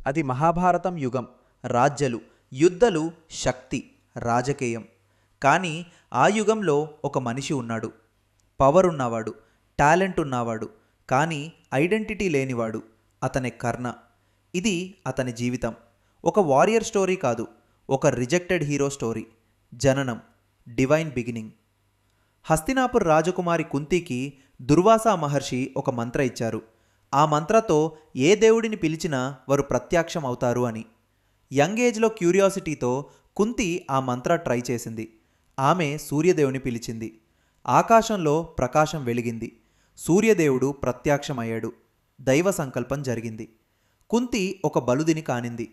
అది మహాభారతం యుగం. రాజ్యాలు, యుద్ధాలు, శక్తి, రాజకీయం. కానీ ఆ యుగంలో ఒక మనిషి ఉన్నాడు. పవర్ ఉన్నవాడు, టాలెంట్ ఉన్నవాడు, కానీ ఐడెంటిటీ లేనివాడు. అతనే కర్ణ. ఇది అతని జీవితం. ఒక వారియర్ స్టోరీ కాదు, ఒక రిజెక్టెడ్ హీరో స్టోరీ. జననం, డివైన్ బిగినింగ్. హస్తినాపుర్ రాజకుమారి కుంతికి దుర్వాసా మహర్షి ఒక మంత్ర ఇచ్చారు. ఆ మంత్రతో ఏ దేవుడిని పిలిచినా వారు ప్రత్యక్షం అవుతారు అని. యంగ్ ఏజ్లో క్యూరియాసిటీతో కుంతి ఆ మంత్ర ట్రై చేసింది. ఆమె సూర్యదేవుని పిలిచింది. ఆకాశంలో ప్రకాశం వెలిగింది. సూర్యదేవుడు ప్రత్యక్షమయ్యాడు. దైవ సంకల్పం జరిగింది. కుంతి ఒక బలుదిని కానింది.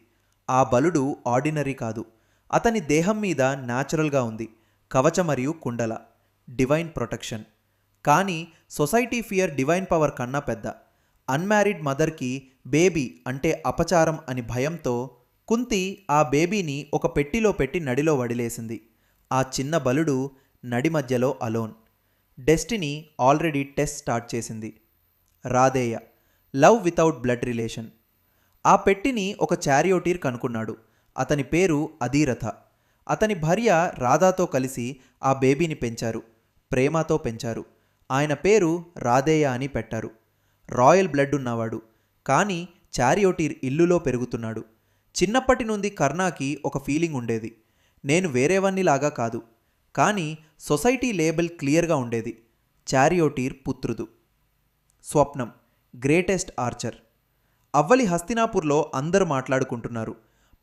ఆ బలుడు ఆర్డినరీ కాదు. అతని దేహం మీద న్యాచురల్గా ఉంది కవచ మరియు కుండల, డివైన్ ప్రొటెక్షన్. కానీ సొసైటీ ఫియర్ డివైన్ పవర్ కన్నా పెద్ద. అన్మ్యారీడ్ మదర్కి బేబీ అంటే అపచారం అని భయంతో కుంతి ఆ బేబీని ఒక పెట్టిలో పెట్టి నడిలో వడిలేసింది. ఆ చిన్న బలుడు నడి మధ్యలో alone. Destiny already test start చేసింది. Radheya, love without blood relation. ఆ పెట్టిని ఒక చారియోటీర్ కనుక్కున్నాడు. అతని పేరు అధీరథ. అతని భార్య రాధాతో కలిసి ఆ బేబీని పెంచారు. ప్రేమతో పెంచారు. ఆయన పేరు రాధేయ అని పెట్టారు. రాయల్ బ్లడ్ ఉన్నవాడు, కానీ చారియోటీర్ ఇల్లులో పెరుగుతున్నాడు. చిన్నప్పటి నుండి కర్ణాకి ఒక ఫీలింగ్ ఉండేది. నేను వేరేవన్నీలాగా కాదు, కానీ సొసైటీ లేబుల్ క్లియర్గా ఉండేది. చారియోటీర్ పుత్రుడు. స్వప్నం, గ్రేటెస్ట్ ఆర్చర్. అవ్వలి హస్తినాపూర్లో అందరూ మాట్లాడుకుంటున్నారు.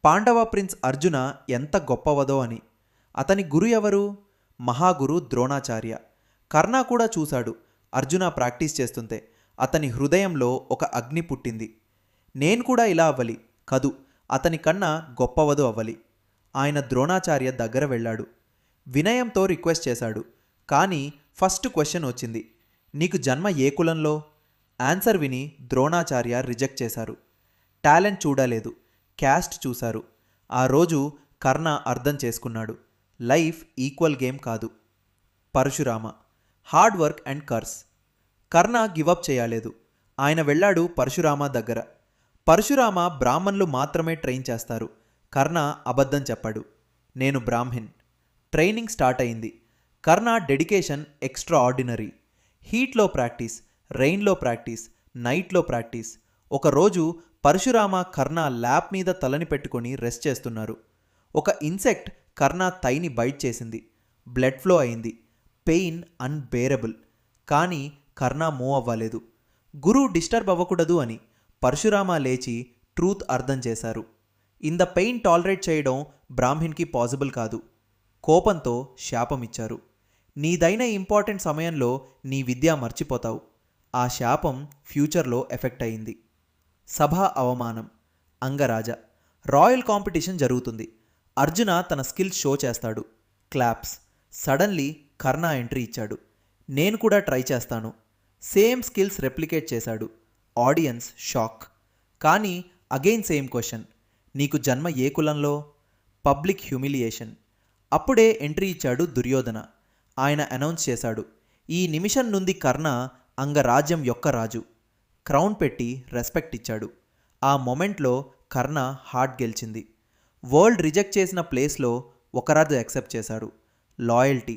పాండవ ప్రిన్స్ అర్జున ఎంత గొప్పవదో అని. అతని గురు ఎవరు? మహాగురు ద్రోణాచార్య. కర్ణ కూడా చూశాడు. అర్జున ప్రాక్టీస్ చేస్తుంటే అతని హృదయంలో ఒక అగ్ని పుట్టింది. నేను కూడా ఇలా అవ్వాలి కదూ, అతని కన్నా గొప్పవదు అవ్వాలి. ఆయన ద్రోణాచార్య దగ్గర వెళ్ళాడు. వినయంతో రిక్వెస్ట్ చేశాడు. కానీ ఫస్ట్ క్వశ్చన్ వచ్చింది, నీకు జన్మ ఏ కులంలో? ఆన్సర్ విని ద్రోణాచార్య రిజెక్ట్ చేశారు. టాలెంట్ చూడలేదు, క్యాస్ట్ చూశారు. ఆ రోజు కర్ణ అర్థం చేసుకున్నాడు, లైఫ్ ఈక్వల్ గేమ్ కాదు. Parashurama, hard work and curse. Karna give up చేయలేదు. ఆయన వెళ్ళాడు పరశురామ దగ్గర. పరశురామ బ్రాహ్మణులు మాత్రమే ట్రైన్ చేస్తారు. కర్ణ అబద్ధం చెప్పాడు, నేను బ్రాహ్మిన్. ట్రైనింగ్ స్టార్ట్ అయింది. Karna dedication extraordinary. హీట్లో ప్రాక్టీస్, రెయిన్లో ప్రాక్టీస్, నైట్లో ప్రాక్టీస్. ఒకరోజు పరశురామ కర్ణ ల్యాప్ మీద తలని పెట్టుకొని రెస్ట్ చేస్తున్నారు. ఒక ఇన్సెక్ట్ కర్ణ థైని బైట్ చేసింది. బ్లడ్ ఫ్లో అయింది. Pain unbearable. కానీ కర్ణ మూవ్ అవ్వలేదు. గురువు డిస్టర్బ్ అవ్వకూడదు అని పరశురామ లేచి ట్రూత్ అర్థం చేశారు. ఇన్ ద పెయిన్ టాలరేట్ చేయడం బ్రాహ్మిన్కి పాసిబుల్ కాదు. కోపంతో శాపమిచ్చారు, నీదైన ఇంపార్టెంట్ సమయంలో నీ విద్య మర్చిపోతావు. ఆ శాపం ఫ్యూచర్లో ఎఫెక్ట్ అయింది. సభా అవమానం. అంగరాజ, రాయల్ కాంపిటీషన్ జరుగుతుంది. అర్జున తన స్కిల్స్ షో చేస్తాడు. క్లాప్స్. సడన్లీ కర్ణ ఎంట్రీ ఇచ్చాడు. నేను కూడా ట్రై చేస్తాను. సేమ్ స్కిల్స్ రెప్లికేట్ చేశాడు. Audience shock. కానీ అగైన్ సేమ్ క్వశ్చన్, నీకు జన్మ ఏ కులంలో? Public humiliation. అప్పుడే ఎంట్రీ ఇచ్చాడు దుర్యోధన. ఆయన అనౌన్స్ చేశాడు, ఈ నిమిషం నుండి కర్ణ అంగరాజ్యం యొక్క రాజు. క్రౌన్ పెట్టి రెస్పెక్ట్ ఇచ్చాడు. ఆ మొమెంట్లో కర్ణ హార్ట్ గెలిచింది. వరల్డ్ రిజెక్ట్ చేసిన ప్లేస్లో ఒక రాజు యాక్సెప్ట్ చేశాడు. లాయల్టీ.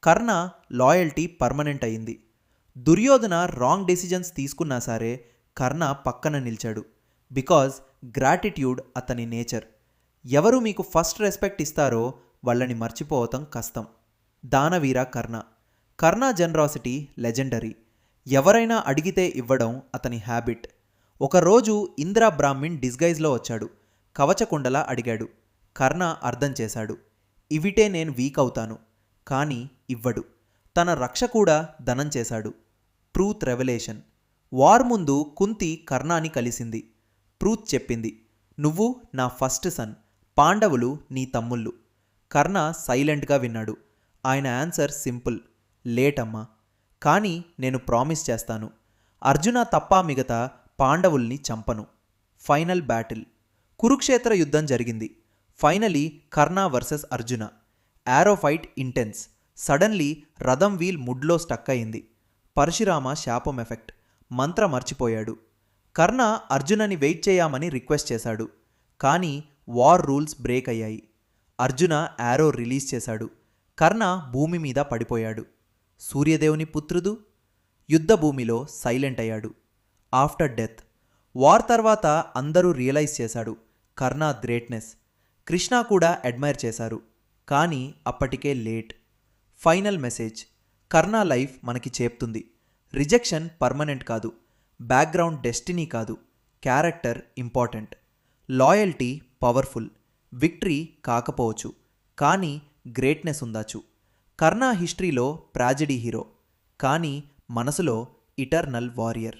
కర్ణ లాయల్టీ పర్మనెంట్ అయింది. దుర్యోధన రాంగ్ డెసిజన్స్ తీసుకున్నా సరే కర్ణ పక్కన నిలిచాడు. బికాజ్ గ్రాటిట్యూడ్ అతని నేచర్. ఎవరు మీకు ఫస్ట్ రెస్పెక్ట్ ఇస్తారో వాళ్ళని మర్చిపోవటం కష్టం. దానవీర కర్ణ. కర్ణ జనరాసిటీ లెజెండరీ. ఎవరైనా అడిగితే ఇవ్వడం అతని హ్యాబిట్. ఒకరోజు ఇంద్ర బ్రాహ్మిన్ డిస్గైజ్లో వచ్చాడు. కవచకుండలా అడిగాడు. కర్ణ అర్థం చేశాడు, ఇవిటే నేను వీక్ అవుతాను. కానీ ఇవ్వడు. తన రక్ష కూడా ధనం చేశాడు. Truth revolution. వార్ ముందు కుంతి కర్ణాని కలిసింది. ట్రూత్ చెప్పింది, నువ్వు నా ఫస్ట్ సన్, పాండవులు నీ తమ్ముళ్ళు. కర్ణ సైలెంట్గా విన్నాడు. ఆయన ఆన్సర్ సింపుల్, లేట్ అమ్మా, కానీ నేను ప్రామిస్ చేస్తాను. అర్జున తప్ప మిగతా పాండవుల్ని చంపను. Final battle. కురుక్షేత్ర యుద్ధం జరిగింది. Finally Karna versus Arjuna. Arrow fight intense. Suddenly రథం వీల్ ముడ్లో స్టక్ అయింది. పరశురామ శాపం ఎఫెక్ట్. మంత్ర మర్చిపోయాడు. కర్ణ అర్జునని వెయిట్ చేయమని రిక్వెస్ట్ చేశాడు. కానీ వార్ రూల్స్ బ్రేక్ అయ్యాయి. అర్జున యారో రిలీజ్ చేశాడు. కర్ణ భూమి మీద పడిపోయాడు. సూర్యదేవుని పుత్రుడు యుద్ధ భూమిలో సైలెంట్ అయ్యాడు. ఆఫ్టర్ డెత్ వార్ తర్వాత అందరూ రియలైజ్ చేశాడు కర్ణ గ్రేట్నెస్. కృష్ణ కూడా అడ్మైర్ చేశారు. కానీ అప్పటికే లేట్. ఫైనల్ మెసేజ్ కర్ణ లైఫ్ మనకి చెప్తుంది, రిజెక్షన్ పర్మనెంట్ కాదు, బ్యాక్గ్రౌండ్ డెస్టినీ కాదు, character important. Loyalty powerful, victory కాకపోవచ్చు కానీ గ్రేట్నెస్ ఉండొచ్చు. కర్ణ హిస్టరీలో ట్రాజెడీ హీరో కానీ మనసులో ఇటర్నల్ వారియర్.